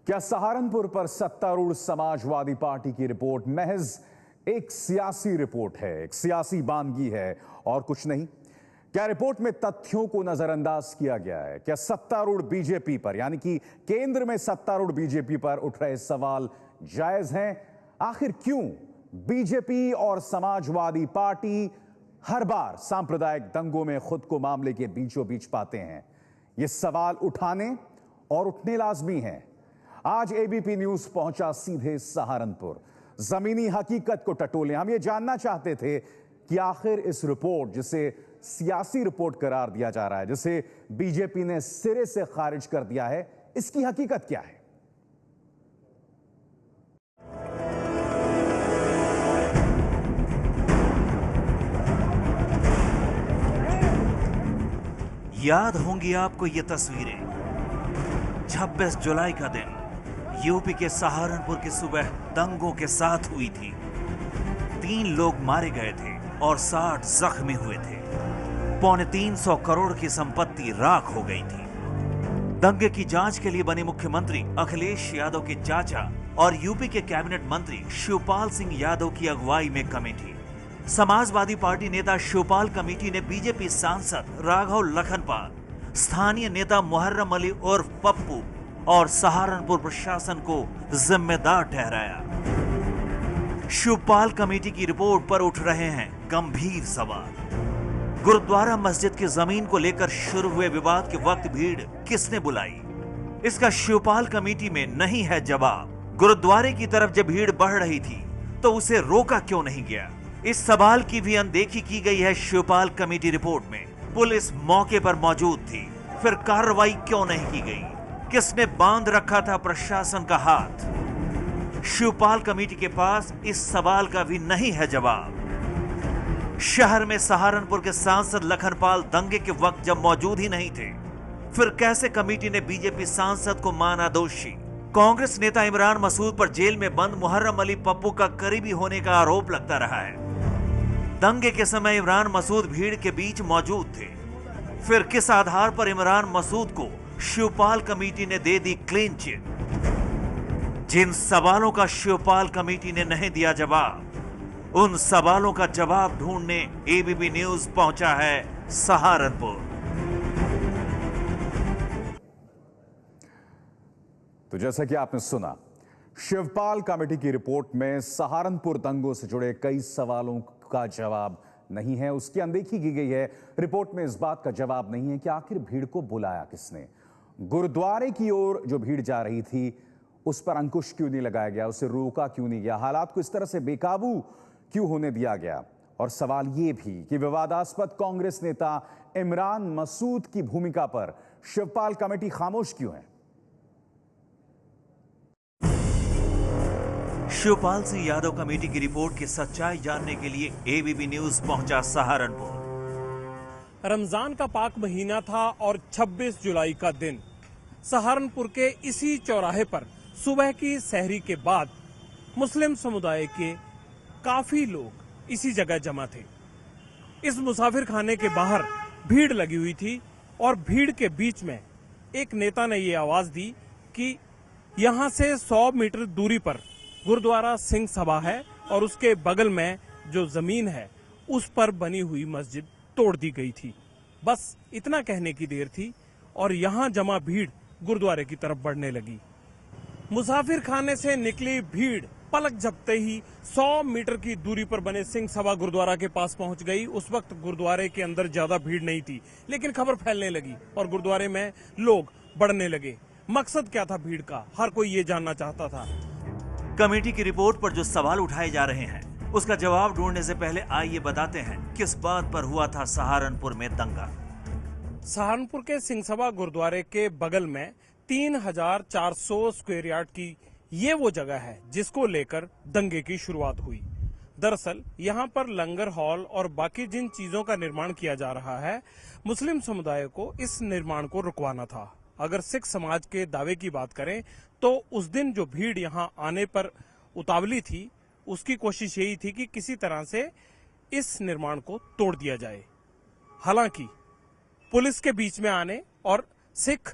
क्या सहारनपुर पर सत्तारूढ़ समाजवादी पार्टी की रिपोर्ट महज एक सियासी रिपोर्ट है, एक सियासी बानगी है और कुछ नहीं? क्या रिपोर्ट में तथ्यों को नजरअंदाज किया गया है? क्या सत्तारूढ़ बीजेपी पर, यानी कि केंद्र में सत्तारूढ़ बीजेपी पर उठ रहे सवाल जायज हैं? आखिर क्यों बीजेपी और समाजवादी पार्टी हर बार सांप्रदायिक दंगों में खुद को मामले के बीचों बीच पाते हैं? ये सवाल उठाने और उठने लाजमी हैं। आज एबीपी न्यूज पहुंचा सीधे सहारनपुर, जमीनी हकीकत को टटोले। हम ये जानना चाहते थे कि आखिर इस रिपोर्ट, जिसे सियासी रिपोर्ट करार दिया जा रहा है, जिसे बीजेपी ने सिरे से खारिज कर दिया है, इसकी हकीकत क्या है? याद होंगी आपको ये तस्वीरें। 26 जुलाई का दिन यूपी के सहारनपुर की सुबह दंगों के साथ हुई थी। 3 लोग मारे गए थे और 60 जख्मी हुए थे। 350 करोड़ की संपत्ति राख हो गई थी। दंगे की जांच के लिए बने मुख्यमंत्री अखिलेश यादव के चाचा और यूपी के कैबिनेट मंत्री शिवपाल सिंह यादव की अगुवाई में कमेटी, समाजवादी पार्टी नेता शिवपाल कमेटी ने बीजेपी सांसद राघव लखनपाल, स्थानीय नेता मुहर्रम अली उर्फ पप्पू और सहारनपुर प्रशासन को जिम्मेदार ठहराया। शिवपाल कमेटी की रिपोर्ट पर उठ रहे हैं गंभीर सवाल। गुरुद्वारा मस्जिद की जमीन को लेकर शुरू हुए विवाद के वक्त भीड़ किसने बुलाई? इसका शिवपाल कमेटी में नहीं है जवाब। गुरुद्वारे की तरफ जब भीड़ बढ़ रही थी तो उसे रोका क्यों नहीं गया? इस सवाल की भी अनदेखी की गई है शिवपाल कमेटी रिपोर्ट में। पुलिस मौके पर मौजूद थी, फिर कार्रवाई क्यों नहीं की गई? किसने बांध रखा था प्रशासन का हाथ? शिवपाल कमेटी के पास इस सवाल का भी नहीं है जवाब। शहर में सहारनपुर के सांसद लखनपाल दंगे के वक्त जब मौजूद ही नहीं थे, फिर कैसे कमेटी ने बीजेपी सांसद को माना दोषी? कांग्रेस नेता इमरान मसूद पर जेल में बंद मुहर्रम अली पप्पू का करीबी होने का आरोप लगता रहा है। दंगे के समय इमरान मसूद भीड़ के बीच मौजूद थे, फिर किस आधार पर इमरान मसूद को शिवपाल कमेटी ने दे दी क्लीन चिट? जिन सवालों का शिवपाल कमेटी ने नहीं दिया जवाब, उन सवालों का जवाब ढूंढने एबीपी न्यूज पहुंचा है सहारनपुर। तो जैसा कि आपने सुना, शिवपाल कमेटी की रिपोर्ट में सहारनपुर दंगों से जुड़े कई सवालों का जवाब नहीं है, उसकी अनदेखी की गई है। रिपोर्ट में इस बात का जवाब नहीं है कि आखिर भीड़ को बुलाया किसने? गुरुद्वारे की ओर जो भीड़ जा रही थी, उस पर अंकुश क्यों नहीं लगाया गया? उसे रोका क्यों नहीं गया? हालात को इस तरह से बेकाबू क्यों होने दिया गया? और सवाल यह भी कि विवादास्पद कांग्रेस नेता इमरान मसूद की भूमिका पर शिवपाल कमेटी खामोश क्यों है? शिवपाल सिंह यादव कमेटी की रिपोर्ट की सच्चाई जानने के लिए एबीपी न्यूज पहुंचा सहारनपुर। रमजान का पाक महीना था और 26 जुलाई का दिन। सहारनपुर के इसी चौराहे पर सुबह की सहरी के बाद मुस्लिम समुदाय के काफी लोग इसी जगह जमा थे। इस मुसाफिर खाने के बाहर भीड़ लगी हुई थी और भीड़ के बीच में एक नेता ने ये आवाज दी कि यहां से 100 मीटर दूरी पर गुरुद्वारा सिंह सभा है और उसके बगल में जो जमीन है उस पर बनी हुई मस्जिद तोड़ दी गई थी। बस इतना कहने की देर थी और यहां जमा भीड़ गुरुद्वारे की तरफ बढ़ने लगी। मुसाफिर खाने से निकली भीड़ पलक झपकते ही 100 मीटर की दूरी पर बने सिंह सभा गुरुद्वारा के पास पहुंच गई। उस वक्त गुरुद्वारे के अंदर ज्यादा भीड़ नहीं थी, लेकिन खबर फैलने लगी और गुरुद्वारे में लोग बढ़ने लगे। मकसद क्या था भीड़ का, हर कोई ये जानना चाहता था। कमेटी की रिपोर्ट पर जो सवाल उठाए जा रहे हैं, उसका जवाब ढूंढने से पहले आइए बताते हैं किस बात पर हुआ था सहारनपुर में दंगा। सहारनपुर के सिंह सभा गुरुद्वारे के बगल में 3400 स्क्वायर यार्ड की ये वो जगह है जिसको लेकर दंगे की शुरुआत हुई। दरअसल यहाँ पर लंगर हॉल और बाकी जिन चीजों का निर्माण किया जा रहा है, मुस्लिम समुदाय को इस निर्माण को रुकवाना था। अगर सिख समाज के दावे की बात करें तो उस दिन जो भीड़ यहाँ आने पर उतावली थी, उसकी कोशिश यही थी कि किसी तरह से इस निर्माण को तोड़ दिया जाए। हालांकि पुलिस के बीच में आने और सिख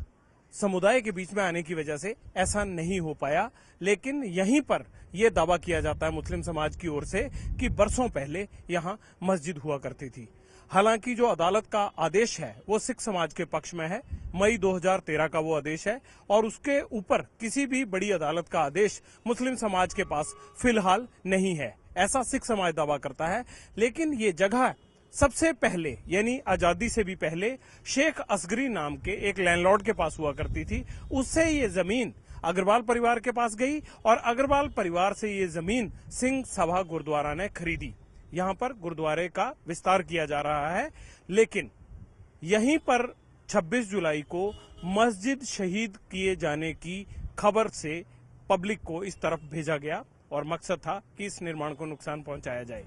समुदाय के बीच में आने की वजह से ऐसा नहीं हो पाया। लेकिन यहीं पर यह दावा किया जाता है मुस्लिम समाज की ओर से कि बरसों पहले यहां मस्जिद हुआ करती थी। हालांकि जो अदालत का आदेश है वो सिख समाज के पक्ष में है। मई 2013 का वो आदेश है और उसके ऊपर किसी भी बड़ी अदालत का आदेश मुस्लिम समाज के पास फिलहाल नहीं है, ऐसा सिख समाज दावा करता है। लेकिन ये जगह सबसे पहले यानी आजादी से भी पहले शेख असगरी नाम के एक लैंडलॉर्ड के पास हुआ करती थी। उससे ये जमीन अग्रवाल परिवार के पास गई और अग्रवाल परिवार से ये जमीन सिंह सभा गुरुद्वारा ने खरीदी। यहां पर गुरुद्वारे का विस्तार किया जा रहा है। लेकिन यहीं पर 26 जुलाई को मस्जिद शहीद किए जाने की खबर से पब्लिक को इस तरफ भेजा गया और मकसद था कि इस निर्माण को नुकसान पहुंचाया जाए।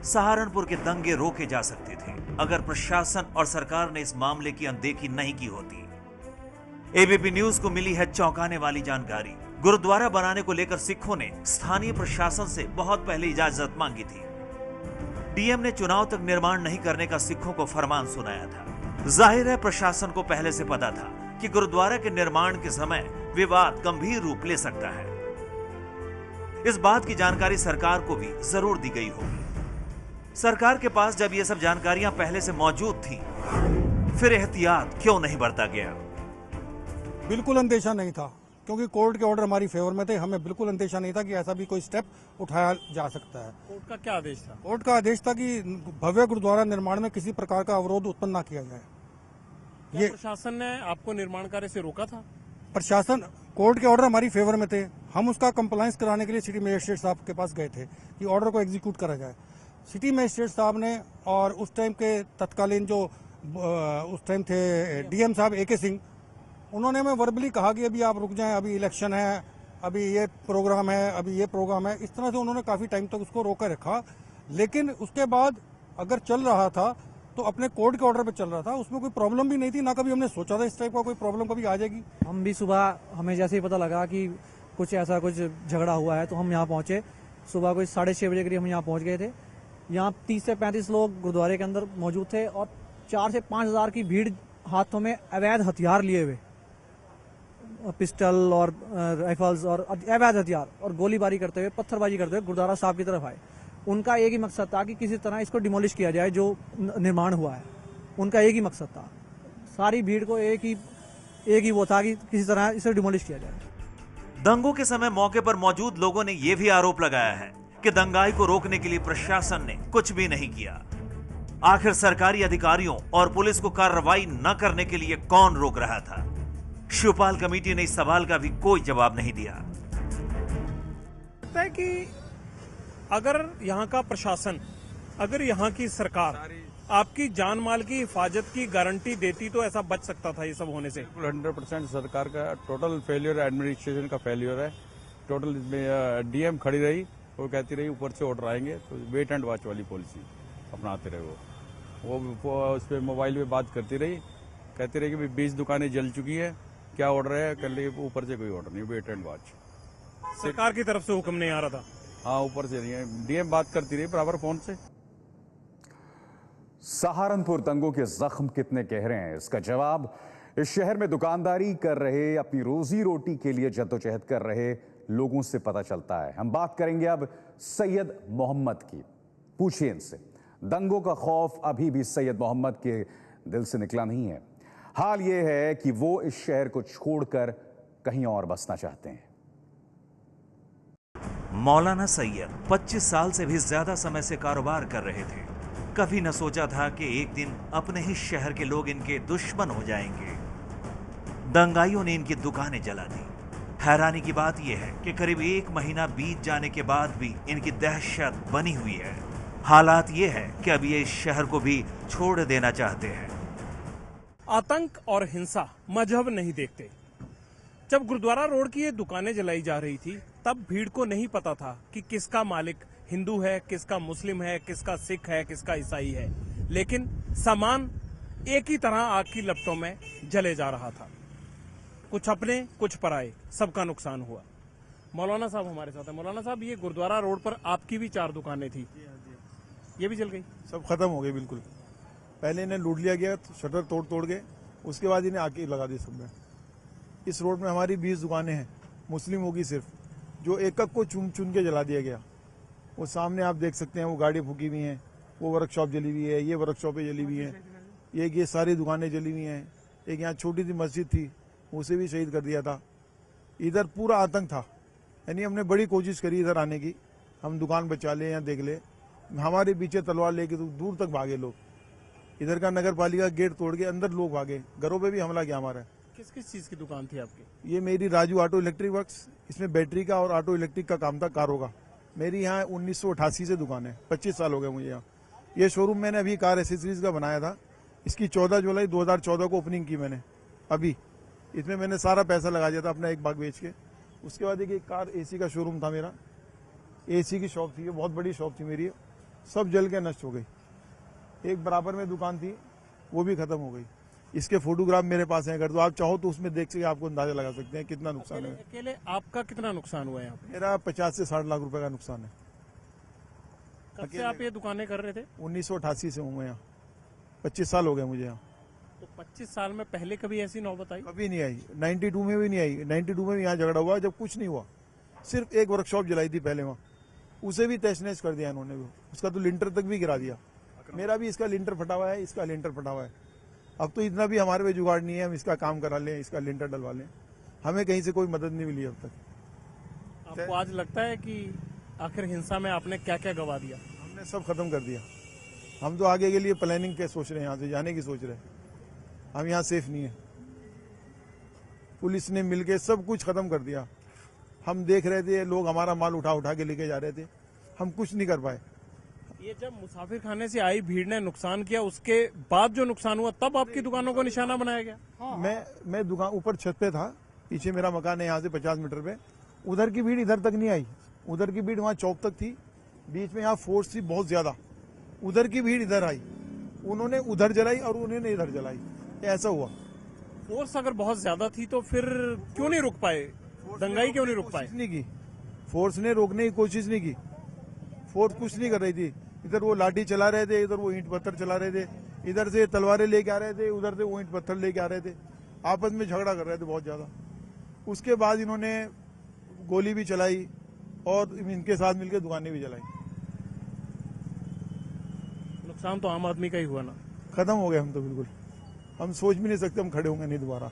सहारनपुर के दंगे रोके जा सकते थे अगर प्रशासन और सरकार ने इस मामले की अनदेखी नहीं की होती। एबीपी न्यूज को मिली है चौंकाने वाली जानकारी। गुरुद्वारा बनाने को लेकर सिखों ने स्थानीय प्रशासन से बहुत पहले इजाजत मांगी थी। डीएम ने चुनाव तक निर्माण नहीं करने का सिखों को फरमान सुनाया था। जाहिर है प्रशासन को पहले से पता था कि गुरुद्वारा के निर्माण के समय विवाद गंभीर रूप ले सकता है। इस बात की जानकारी सरकार को भी जरूर दी गई होगी। सरकार के पास जब ये सब जानकारियां पहले से मौजूद थी, फिर एहतियात क्यों नहीं बरता गया? बिल्कुल अंदेशा नहीं था, क्योंकि कोर्ट के ऑर्डर हमारी फेवर में थे। हमें बिल्कुल अंदेशा नहीं था कि ऐसा भी कोई स्टेप उठाया जा सकता है। कोर्ट का क्या आदेश था? कोर्ट का आदेश था कि भव्य गुरुद्वारा निर्माण में किसी प्रकार का अवरोध उत्पन्न ना किया जाए। ये प्रशासन ने आपको निर्माण कार्य से रोका था? प्रशासन, कोर्ट के ऑर्डर हमारी फेवर में थे। हम उसका कंप्लायंस कराने के लिए सिटी मजिस्ट्रेट साहब के पास गए थे कि ऑर्डर को एग्जीक्यूट करा जाए। सिटी मजिस्ट्रेट साहब ने और उस टाइम के तत्कालीन जो उस टाइम थे डीएम साहब AK सिंह, उन्होंने हमें वर्बली कहा कि अभी आप रुक जाएं, अभी इलेक्शन है, अभी ये प्रोग्राम है, अभी ये प्रोग्राम है। इस तरह से उन्होंने काफी टाइम तक उसको रोका रखा। लेकिन उसके बाद अगर चल रहा था तो अपने कोर्ट के ऑर्डर पे चल रहा था, उसमें कोई प्रॉब्लम भी नहीं थी। ना कभी हमने सोचा था इस टाइप का कोई प्रॉब्लम कभी आ जाएगी। हम भी सुबह, हमें जैसे ही पता लगा कि कुछ झगड़ा हुआ है तो हम यहाँ पहुंचे। सुबह कोई 6:30 बजे करीब हम यहाँ पहुंच गए थे। यहाँ 30 से 35 लोग गुरुद्वारे के अंदर मौजूद थे और 4 से 5 हजार की भीड़ हाथों में अवैध हथियार लिए हुए, पिस्टल और राइफल्स और अवैध हथियार, और गोलीबारी करते हुए, पत्थरबाजी करते हुए गुरुद्वारा साहब की तरफ आए। उनका एक ही मकसद था कि किसी तरह इसको डिमोलिश किया जाए जो निर्माण हुआ है। उनका एक ही मकसद था। सारी भीड़ को एक ही वो था कि किसी तरह इसे डिमोलिश किया जाए। दंगों के समय मौके पर मौजूद लोगों ने यह भी आरोप लगाया है कि दंगाई को रोकने के लिए प्रशासन ने कुछ भी नहीं किया। आखिर सरकारी अधिकारियों और पुलिस को कार्रवाई न करने के लिए कौन रोक रहा था? शिवपाल कमेटी ने इस सवाल का भी कोई जवाब नहीं दिया। लगता है कि अगर यहाँ का प्रशासन, अगर यहाँ की सरकार आपकी जान माल की हिफाजत की गारंटी देती तो ऐसा बच सकता था ये सब होने से। 100% सरकार का टोटल फेलियर है, एडमिनिस्ट्रेशन का फेलियर है। टोटल इसमें डीएम खड़ी रही, वो कहती रही ऊपर से ऑर्डर आएंगे, तो वेट एंड वॉच वाली पॉलिसी अपनाते रहे। वो उस पर मोबाइल पे बात करती रही, कहती रही कि 20 दुकानें जल चुकी है, क्या ऑर्डर है, कर लिए। ऊपर से कोई ऑर्डर नहीं, वेट एंड वॉच। सरकार की तरफ से हुक्म नहीं आ रहा था। हाँ, ऊपर से नहीं है। डीएम बात करती रही बराबर फोन से। सहारनपुर दंगों के जख्म कितने गहरे हैं, इसका जवाब इस शहर में दुकानदारी कर रहे, अपनी रोजी रोटी के लिए जद्दोजहद कर रहे लोगों से पता चलता है। हम बात करेंगे अब सैयद मोहम्मद की। पूछिए इनसे, दंगों का खौफ अभी भी सैयद मोहम्मद के दिल से निकला नहीं है। हाल यह है कि वो इस शहर को छोड़कर कहीं और बसना चाहते हैं। मौलाना सैयद 25 साल से भी ज्यादा समय से कारोबार कर रहे थे। कभी न सोचा था कि एक दिन अपने ही शहर के लोग इनके दुश्मन हो जाएंगे। दंगाइयों ने इनकी दुकानें जला दी। हैरानी की बात यह है कि करीब 1 महीना बीत जाने के बाद भी इनकी दहशत बनी हुई है। हालात ये है कि अब ये इस शहर को भी छोड़ देना चाहते हैं। आतंक और हिंसा मजहब नहीं देखते। जब गुरुद्वारा रोड की ये दुकानें जलाई जा रही थी, तब भीड़ को नहीं पता था कि किसका मालिक हिंदू है, किसका मुस्लिम है, किसका सिख है, किसका ईसाई है। लेकिन सामान एक ही तरह आग की लपटों में जले जा रहा था। कुछ अपने, कुछ पराए, सबका नुकसान हुआ। मौलाना साहब हमारे साथ हैं। मौलाना साहब, ये गुरुद्वारा रोड पर आपकी भी 4 दुकानें थी, ये भी जल गई? सब खत्म हो गई बिल्कुल। पहले इन्हें लूट लिया गया, शटर तोड़ के, उसके बाद इन्हें आके लगा दी सब में। इस रोड में हमारी 20 दुकानें हैं, मुस्लिमों की सिर्फ, जो एक एक को चुन चुन के जला दिया गया। वो सामने आप देख सकते हैं, वो गाड़ी फूकी हुई हैं, वो वर्कशॉप जली हुई है, ये वर्कशॉपें जली हुई हैं, ये सारी दुकानें जली हुई हैं। एक यहाँ छोटी सी मस्जिद थी, उसे भी शहीद कर दिया था। इधर पूरा आतंक था, यानी हमने बड़ी कोशिश करी इधर आने की, हम दुकान बचा ले या देख ले। हमारे पीछे तलवार लेके तो दूर तक भागे लोग। इधर का नगर पालिका गेट तोड़ के अंदर लोग भागे, घरों पे भी हमला किया हमारा। किस किस चीज की दुकान थी आपकी? ये मेरी राजू ऑटो इलेक्ट्रिक वर्क्स, इसमें बैटरी का और ऑटो इलेक्ट्रिक का काम था, कारों का। मेरी यहाँ 1988 से दुकान है, 25 साल हो गए मुझे यहाँ। ये शोरूम मैंने अभी कार एसेसरीज का बनाया था, इसकी 14 जुलाई 2014 को ओपनिंग की मैंने। अभी इसमें मैंने सारा पैसा लगा दिया था अपना एक बाग बेच के। उसके बाद एक कार एसी का शोरूम था मेरा, एसी की शॉप थी, ये बहुत बड़ी शॉप थी मेरी, सब जल के नष्ट हो गई। एक बराबर में दुकान थी, वो भी खत्म हो गई। इसके फोटोग्राफ मेरे पास हैं, अगर तो आप चाहो तो उसमें देख के आपको अंदाजा लगा सकते हैं कितना नुकसान है। अकेले आपका कितना नुकसान हुआ है यहाँ पे? मेरा 50 से 60 लाख रुपए का नुकसान है। कब से आप ये दुकानें कर रहे थे? 1988 से हूँ मैं यहाँ, 25 साल हो गए मुझे यहाँ। तो 25 साल में पहले कभी ऐसी नौबत आई? कभी नहीं आई, 92 में भी नहीं आई। 92 में भी यहाँ झगड़ा हुआ जब कुछ नहीं हुआ, सिर्फ एक वर्कशॉप जलाई थी पहले वहाँ, उसे भी तहस नहस कर दिया इन्होंने भी, उसका तो लिंटर तक भी गिरा दिया। मेरा भी इसका लिंटर फटा हुआ है, इसका लिंटर फटा हुआ है। अब तो इतना भी हमारे पे जुगाड़ नहीं है, हम इसका काम करा लें, इसका लिंटर डलवा लें। हमें कहीं से कोई मदद नहीं मिली अब तक। आपको आज लगता है कि आखिर हिंसा में आपने क्या क्या गवा दिया? हमने सब खत्म कर दिया। हम तो आगे के लिए प्लानिंग क्या सोच रहे हैं, यहाँ से जाने की सोच रहे हैं। हम यहाँ सेफ नहीं है। पुलिस ने मिलके सब कुछ खत्म कर दिया। हम देख रहे थे, लोग हमारा माल उठा उठा के लेके जा रहे थे, हम कुछ नहीं कर पाए। ये जब मुसाफिर खाने से आई भीड़ ने नुकसान किया, उसके बाद जो नुकसान हुआ तब आपकी दुकानों को निशाना बनाया गया? मैं दुकान ऊपर छत पे था, पीछे मेरा मकान है यहाँ से 50 मीटर पे। उधर की भीड़ इधर तक नहीं आई, उधर की भीड़ वहाँ चौक तक थी, बीच में यहाँ फोर्स थी बहुत ज्यादा, उधर की भीड़ इधर आई, उन्होंने उधर जलाई और उन्होंने इधर जलाई, ऐसा हुआ। फोर्स अगर बहुत ज्यादा थी तो फिर क्यों नहीं रुक पाए? दंगाई क्यों नहीं रुक पाए? नहीं की फोर्स ने रोकने की कोशिश नहीं की, फोर्स कुछ नहीं कर रही थी। इधर वो लाठी चला रहे थे, इधर वो ईंट पत्थर चला रहे थे, इधर से तलवारें लेके आ रहे थे, उधर से वो ईंट पत्थर लेके आ रहे थे, आपस में झगड़ा कर रहे थे बहुत ज्यादा। उसके बाद इन्होंने गोली भी चलाई और इनके साथ मिलकर दुकानें भी जलाई। नुकसान तो आम आदमी का ही हुआ ना। खत्म हो गए हम तो बिल्कुल, हम सोच भी नहीं सकते हम खड़े होंगे नहीं दोबारा।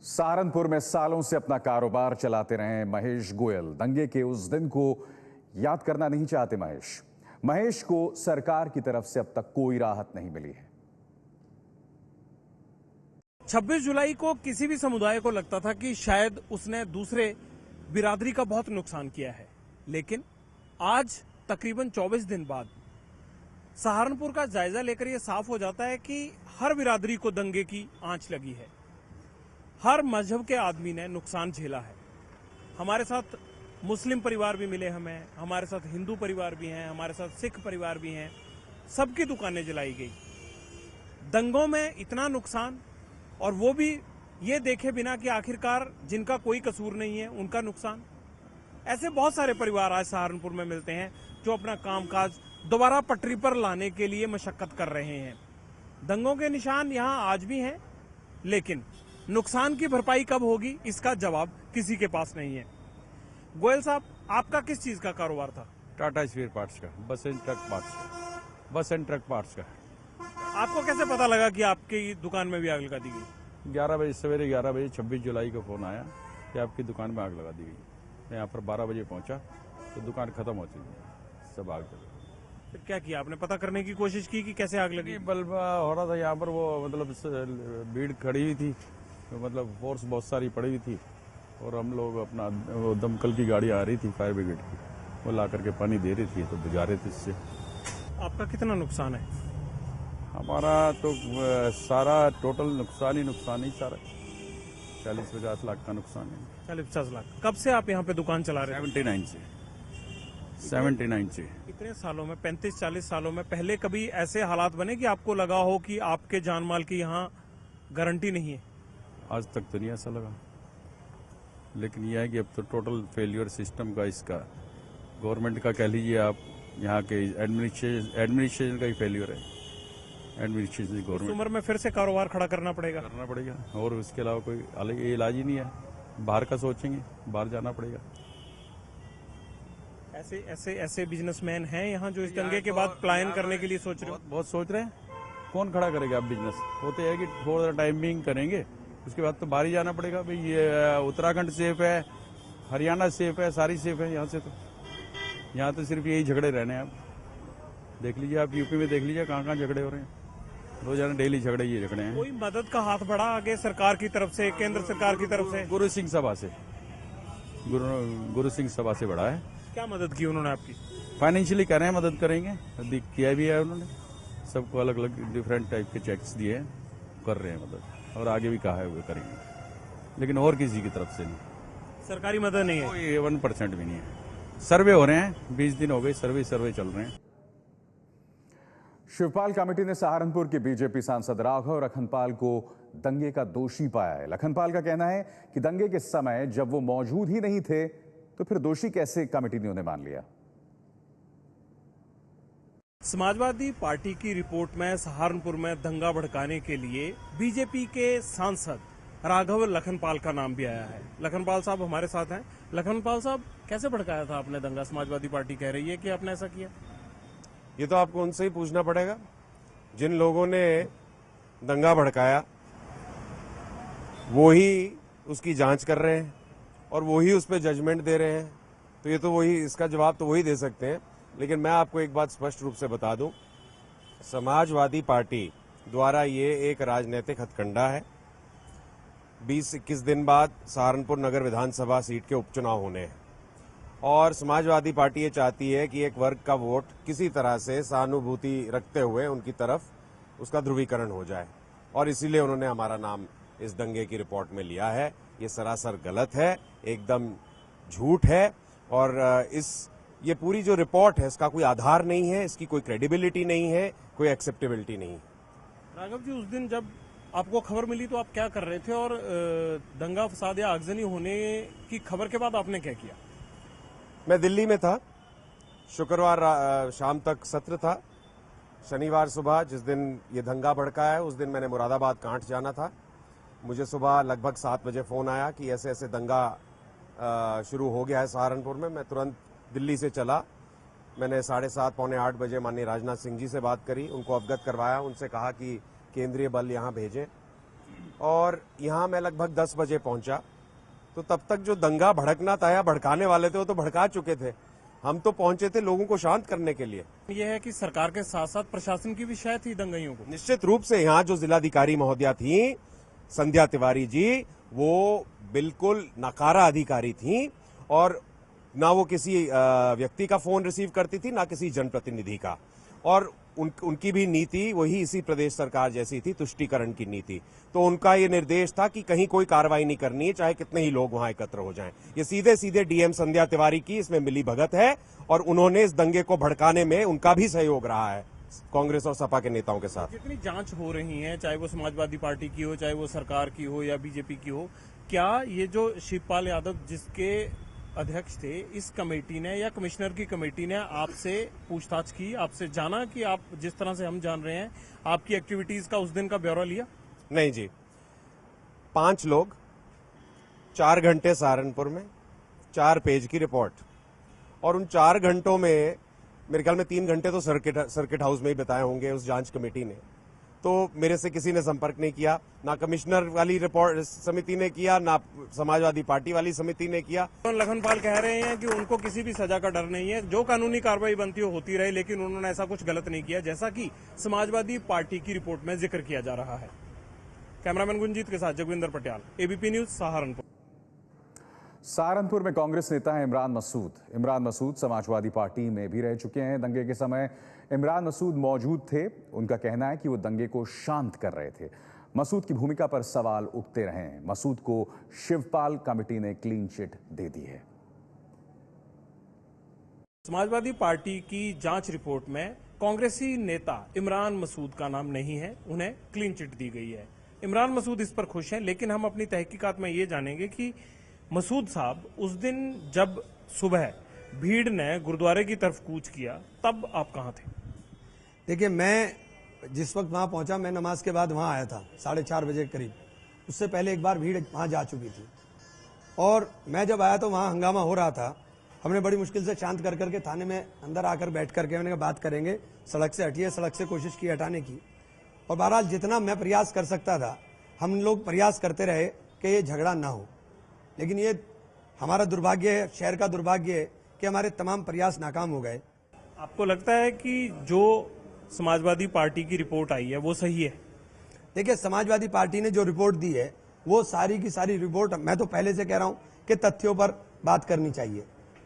सहारनपुर में सालों से अपना कारोबार चलाते रहे महेश गोयल दंगे के उस दिन को याद करना नहीं चाहते। महेश को सरकार की तरफ से अब तक कोई राहत नहीं मिली है। 26 जुलाई को किसी भी समुदाय को लगता था कि शायद उसने दूसरे बिरादरी का बहुत नुकसान किया है, लेकिन आज तकरीबन 24 दिन बाद सहारनपुर का जायजा लेकर यह साफ हो जाता है कि हर बिरादरी को दंगे की आंच लगी है। हर मजहब के आदमी ने नुकसान झेला है। हमारे साथ मुस्लिम परिवार भी मिले हमें, हमारे साथ हिंदू परिवार भी हैं, हमारे साथ सिख परिवार भी हैं, सबकी दुकानें जलाई गई। दंगों में इतना नुकसान, और वो भी ये देखे बिना कि आखिरकार जिनका कोई कसूर नहीं है उनका नुकसान। ऐसे बहुत सारे परिवार आज सहारनपुर में मिलते हैं जो अपना कामकाज दोबारा पटरी पर लाने के लिए मशक्कत कर रहे हैं। दंगों के निशान यहां आज भी हैं, लेकिन नुकसान की भरपाई कब होगी इसका जवाब किसी के पास नहीं है। गोयल साहब, आपका किस चीज का कारोबार था? टाटा स्पेयर पार्ट्स का, बस एंड ट्रक पार्ट्स का, बस एंड ट्रक पार्ट्स का। आपको कैसे पता लगा कि आपकी दुकान में भी आग लगा दी गई? 11 बजे सवेरे 11 बजे 26 जुलाई को फोन आया कि आपकी दुकान में आग लगा दी गई। मैं यहाँ पर 12 बजे पहुंचा तो दुकान खत्म हो चुकी है, सब आग लगी। फिर क्या किया आपने? पता करने की कोशिश की कि कैसे आग लगी? बल्ब हो रहा था यहाँ पर, वो मतलब भीड़ खड़ी हुई थी, तो मतलब फोर्स बहुत सारी पड़ी हुई थी, और हम लोग अपना वो दमकल की गाड़ी आ रही थी फायर ब्रिगेड की, वो ला करके पानी दे रही थी, तो बुझा रहे थे इससे। आपका कितना नुकसान है? हमारा तो सारा टोटल नुकसान ही सारा 40-50 लाख का नुकसान है। 40-50 लाख। कब से आप यहाँ पे दुकान चला रहे हैं? 79 से। इतने सालों में, 35-40 सालों में पहले कभी ऐसे हालात बने कि आपको लगा हो कि आपके जान माल की यहाँ गारंटी नहीं है? आज तक तो नहीं ऐसा लगा, लेकिन यह है कि अब तो टोटल फेलियर सिस्टम का, इसका गवर्नमेंट का कह लीजिए आप, यहाँ के एडमिनिस्ट्रेशन का ही फेलियर है। एडमिनिस्ट्रेशन इस गवर्नमेंट उम्र में फिर से कारोबार खड़ा करना पड़ेगा। करना पड़ेगा और उसके अलावा कोई अलग इलाज ही नहीं है। बाहर का सोचेंगे, बाहर जाना पड़ेगा। ऐसे बिजनेसमैन हैं यहाँ जो इस दंगे के बाद पलायन करने के लिए सोच रहे हो? बहुत सोच रहे हैं। कौन खड़ा करेगा अब बिजनेस? होते है कि थोड़ा टाइमिंग करेंगे, उसके बाद तो बाहर ही जाना पड़ेगा। भाई ये उत्तराखंड सेफ है, हरियाणा सेफ है, सारी सेफ है। यहाँ तो सिर्फ यही झगड़े रहने हैं। आप देख लीजिए, आप यूपी में देख लीजिए कहाँ कहाँ झगड़े हो रहे हैं। रोजाना डेली झगड़े हैं। कोई मदद का हाथ बढ़ा आगे सरकार की तरफ से, केंद्र सरकार की तरफ से? गुरु सिंह सभा से बढ़ा है। क्या मदद की उन्होंने आपकी? फाइनेंशियली कह रहे हैं मदद करेंगे, किया भी है उन्होंने। सबको अलग अलग डिफरेंट टाइप के चेक्स दिए हैं, कर रहे हैं मदद, और आगे भी कहा है वो करेंगे, लेकिन और किसी की तरफ से नहीं। सरकारी मदद नहीं है? कोई 1% भी नहीं है। सर्वे हो रहे हैं, 20 दिन हो गए, सर्वे चल रहे हैं। शिवपाल कमेटी ने सहारनपुर के बीजेपी सांसद राघव लखनपाल को दंगे का दोषी पाया है। लखनपाल का कहना है कि दंगे के समय जब वो मौजूद ही नहीं थे तो फिर दोषी कैसे कमेटी ने उन्हें मान लिया। समाजवादी पार्टी की रिपोर्ट में सहारनपुर में दंगा भड़काने के लिए बीजेपी के सांसद राघव लखनपाल का नाम भी आया है। लखनपाल साहब हमारे साथ हैं। लखनपाल साहब, कैसे भड़काया था आपने दंगा? समाजवादी पार्टी कह रही है कि आपने ऐसा किया। ये तो आपको उनसे ही पूछना पड़ेगा। जिन लोगों ने दंगा भड़काया वो ही उसकी जांच कर रहे हैं और वो ही उस पर जजमेंट दे रहे हैं, तो ये तो वही, इसका जवाब तो वही दे सकते हैं। लेकिन मैं आपको एक बात स्पष्ट रूप से बता दूं, समाजवादी पार्टी द्वारा ये एक राजनीतिक हथकंडा है। 20-21 दिन बाद सहारनपुर नगर विधानसभा सीट के उपचुनाव होने हैं और समाजवादी पार्टी ये चाहती है कि एक वर्ग का वोट किसी तरह से सहानुभूति रखते हुए उनकी तरफ उसका ध्रुवीकरण हो जाए, और इसीलिए उन्होंने हमारा नाम इस दंगे की रिपोर्ट में लिया है। ये सरासर गलत है, एकदम झूठ है, और ये पूरी जो रिपोर्ट है इसका कोई आधार नहीं है, इसकी कोई क्रेडिबिलिटी नहीं है, कोई एक्सेप्टेबिलिटी नहीं है। राघव जी, उस दिन जब आपको खबर मिली तो आप क्या कर रहे थे, और दंगा फसाद या आगजनी होने की खबर के बाद आपने क्या किया? मैं दिल्ली में था। शुक्रवार शाम तक सत्र था। शनिवार सुबह जिस दिन ये दंगा भड़का है उस दिन मैंने मुरादाबाद कांठ जाना था। मुझे सुबह लगभग 7 बजे फोन आया कि ऐसे ऐसे दंगा शुरू हो गया है सहारनपुर में। मैं तुरंत दिल्ली से चला। मैंने 7:30 पौने 8 बजे माननीय राजनाथ सिंह जी से बात करी, उनको अवगत करवाया, उनसे कहा कि केंद्रीय बल यहाँ भेजें, और यहाँ मैं लगभग 10 बजे पहुंचा। तो तब तक जो दंगा भड़कना था या भड़काने वाले थे वो तो भड़का चुके थे। हम तो पहुंचे थे लोगों को शांत करने के लिए। यह है कि सरकार के साथ साथ प्रशासन की भी शायद थी दंगाइयों को। निश्चित रूप से यहाँ जो जिलाधिकारी महोदया थी संध्या तिवारी जी, वो बिल्कुल नकारा अधिकारी थी, और ना वो किसी व्यक्ति का फोन रिसीव करती थी, ना किसी जनप्रतिनिधि का, और उनकी भी नीति वही इसी प्रदेश सरकार जैसी थी, तुष्टीकरण की नीति। तो उनका ये निर्देश था कि कहीं कोई कार्रवाई नहीं करनी है, चाहे कितने ही लोग वहां एकत्र हो जाएं। ये सीधे सीधे डीएम संध्या तिवारी की इसमें मिली भगत है, और उन्होंने इस दंगे को भड़काने में उनका भी सहयोग रहा है कांग्रेस और सपा के नेताओं के साथ। जितनी जांच हो रही है, चाहे वो समाजवादी पार्टी की हो, चाहे वो सरकार की हो या बीजेपी की हो, क्या ये जो शिवपाल यादव जिसके अध्यक्ष थे, इस कमेटी ने या कमिश्नर की कमेटी ने आपसे पूछताछ की, आपसे जाना कि आप जिस तरह से हम जान रहे हैं आपकी एक्टिविटीज का उस दिन का ब्यौरा लिया? नहीं जी। 5 लोग, 4 घंटे सहारनपुर में, 4 पेज की रिपोर्ट, और उन 4 घंटों में मेरे ख्याल में 3 घंटे तो सर्किट हाउस में ही बिताए होंगे उस जांच कमेटी ने। तो मेरे से किसी ने संपर्क नहीं किया, ना कमिश्नर वाली रिपोर्ट समिति ने किया, ना समाजवादी पार्टी वाली समिति ने किया। लखनपाल कह रहे हैं कि उनको किसी भी सजा का डर नहीं है, जो कानूनी कार्रवाई बनती हो होती रहे, लेकिन उन्होंने ऐसा कुछ गलत नहीं किया जैसा कि समाजवादी पार्टी की रिपोर्ट में जिक्र किया जा रहा है। कैमरामैन गुंजीत के साथ जगविंदर पटियाल, एबीपी न्यूज, सहारनपुर। सहारनपुर में कांग्रेस नेता है इमरान मसूद। इमरान मसूद समाजवादी पार्टी में भी रह चुके हैं। दंगे के समय इमरान मसूद मौजूद थे। उनका कहना है कि वो दंगे को शांत कर रहे थे। मसूद की भूमिका पर सवाल उठते रहे हैं। मसूद को शिवपाल कमेटी ने क्लीन चिट दे दी है। समाजवादी पार्टी की जांच रिपोर्ट में कांग्रेसी नेता इमरान मसूद का नाम नहीं है, उन्हें क्लीन चिट दी गई है। इमरान मसूद इस पर खुश हैं, लेकिन हम अपनी तहकीकात में ये जानेंगे कि मसूद साहब उस दिन जब सुबह भीड़ ने गुरुद्वारे की तरफ कूच किया, तब आप कहां थे? देखिए, मैं जिस वक्त वहां पहुंचा, मैं नमाज के बाद वहां आया था 4:30 बजे के करीब। उससे पहले एक बार भीड़ वहां जा चुकी थी और मैं जब आया तो वहां हंगामा हो रहा था। हमने बड़ी मुश्किल से शांत कर करके थाने में अंदर आकर बैठ करके मैंने कहा बात करेंगे, सड़क से हटिए। सड़क से कोशिश की हटाने की, और बहरहाल जितना मैं प्रयास कर सकता था हम लोग प्रयास करते रहे कि ये झगड़ा ना हो। लेकिन ये हमारा दुर्भाग्य है, शहर का दुर्भाग्य है कि हमारे तमाम प्रयास नाकाम हो गए। आपको लगता है कि जो समाजवादी पार्टी की रिपोर्ट आई है वो सही है? देखिए, समाजवादी पार्टी ने जो रिपोर्ट दी है वो सारी की सारी रिपोर्ट, मैं तो पहले से कह रहा हूं कि तथ्यों पर बात करनी चाहिए।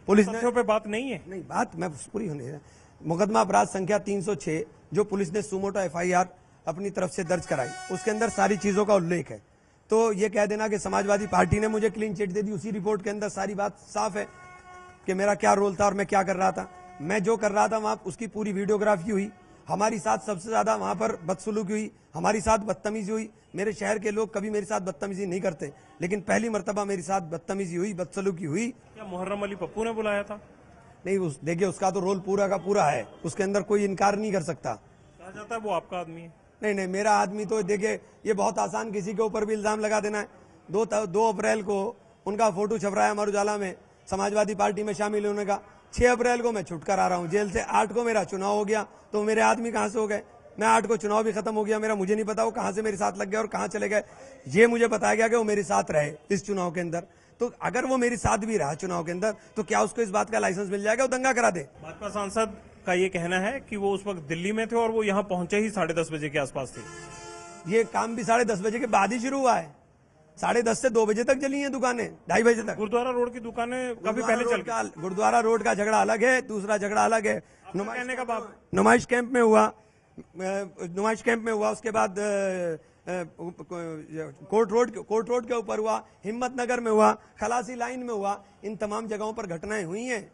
पुलिस ने तथ्यों पे बात नहीं है। नहीं, बात मैं पूरी होने दे। मुकदमा अपराध संख्या 306 जो पुलिस ने सुमोटो FIR अपनी तरफ से दर्ज कराई, उसके अंदर सारी चीजों का उल्लेख है। तो ये कह देना कि समाजवादी पार्टी ने मुझे क्लीन चिट दे दी, उसी रिपोर्ट के अंदर सारी बात साफ है कि मेरा क्या रोल था और मैं क्या कर रहा था। मैं जो कर रहा था वहां उसकी पूरी वीडियोग्राफी हुई। हमारी साथ सबसे ज्यादा वहां पर बदसलूकी हुई, हमारी साथ बदतमीजी हुई। मेरे शहर के लोग कभी मेरे साथ बदतमीजी नहीं करते, लेकिन पहली मर्तबा मेरे साथ बदतमीजी हुई, बदसलूकी हुई। क्या मुहर्रम अली पप्पू ने बुलाया था? नहीं, देखिए उसका तो रोल पूरा का पूरा है, उसके अंदर कोई इनकार नहीं कर सकता। कहा जाता है वो आपका आदमी है। नहीं, मेरा आदमी तो देखिए, ये बहुत आसान किसी के ऊपर भी इल्जाम लगा देना है। 2 अप्रैल को उनका फोटो छप रहा है अमर उजाला में समाजवादी पार्टी में शामिल होने का। 6 अप्रैल को मैं छुट कर आ रहा हूं जेल से। 8 को मेरा चुनाव हो गया, तो मेरे आदमी कहां से हो गए? मैं 8 को चुनाव भी खत्म हो गया मेरा, मुझे नहीं पता वो कहां से मेरे साथ लग गए और कहां चले गए। ये मुझे बताया गया कि वो मेरे साथ रहे इस चुनाव के अंदर। तो अगर वो मेरे साथ भी रहा चुनाव के अंदर, तो क्या उसको इस बात का लाइसेंस मिल जाएगा वो दंगा करा दे? भाजपा सांसद का ये कहना है कि वो उस वक्त दिल्ली में थे और वो यहाँ पहुंचे ही 10:30 बजे के आसपास थे। ये काम भी 10:30 बजे के बाद ही शुरू हुआ है। 10:30 से 2 बजे तक चली हैं दुकानें, 2:30 बजे तक। गुरुद्वारा रोड की दुकानें काफी पहले चल गई। गुरुद्वारा रोड का झगड़ा अलग है, दूसरा झगड़ा अलग है। कहने का बात नुमाइश कैंप में हुआ, उसके बाद कोर्ट रोड के ऊपर हुआ, हिम्मत नगर में हुआ, खलासी लाइन में हुआ। इन तमाम जगहों पर घटनाएं हुई हैं।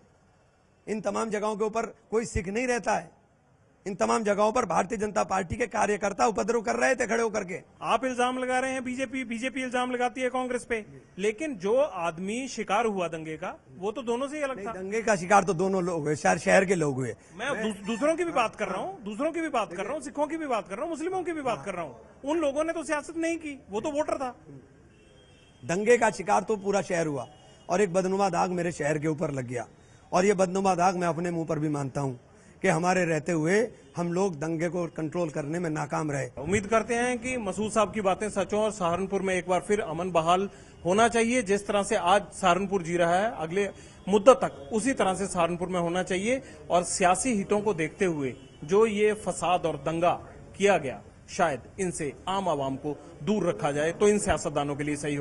इन तमाम जगहों के ऊपर कोई सिख नहीं रहता है। इन तमाम जगहों पर भारतीय जनता पार्टी के कार्यकर्ता उपद्रव कर रहे थे खड़े होकर के। आप इल्जाम लगा रहे हैं बीजेपी इल्जाम लगाती है कांग्रेस पे, लेकिन जो आदमी शिकार हुआ दंगे का वो तो दोनों से ही अलग था। दंगे का शिकार तो दोनों लोग हुए, शहर के लोग हुए। मैं दूसरों की भी बात कर रहा हूँ, सिखों की भी बात कर रहा हूँ, मुस्लिमों की भी बात कर रहा हूँ। उन लोगों ने तो सियासत नहीं की, वो तो वोटर था। दंगे का शिकार तो पूरा शहर हुआ और एक बदनुमा दाग मेरे शहर के ऊपर लग गया, और ये बदनुमा दाग मैं अपने मुंह पर भी मानता हूं कि हमारे रहते हुए हम लोग दंगे को कंट्रोल करने में नाकाम रहे। उम्मीद करते हैं कि मसूद साहब की बातें सच हों और सहारनपुर में एक बार फिर अमन बहाल होना चाहिए। जिस तरह से आज सहारनपुर जी रहा है, अगले मुद्दत तक उसी तरह से सहारनपुर में होना चाहिए। और सियासी हितों को देखते हुए जो ये फसाद और दंगा किया गया, शायद इनसे आम आवाम को दूर रखा जाए तो इन सियासतदानों के लिए सही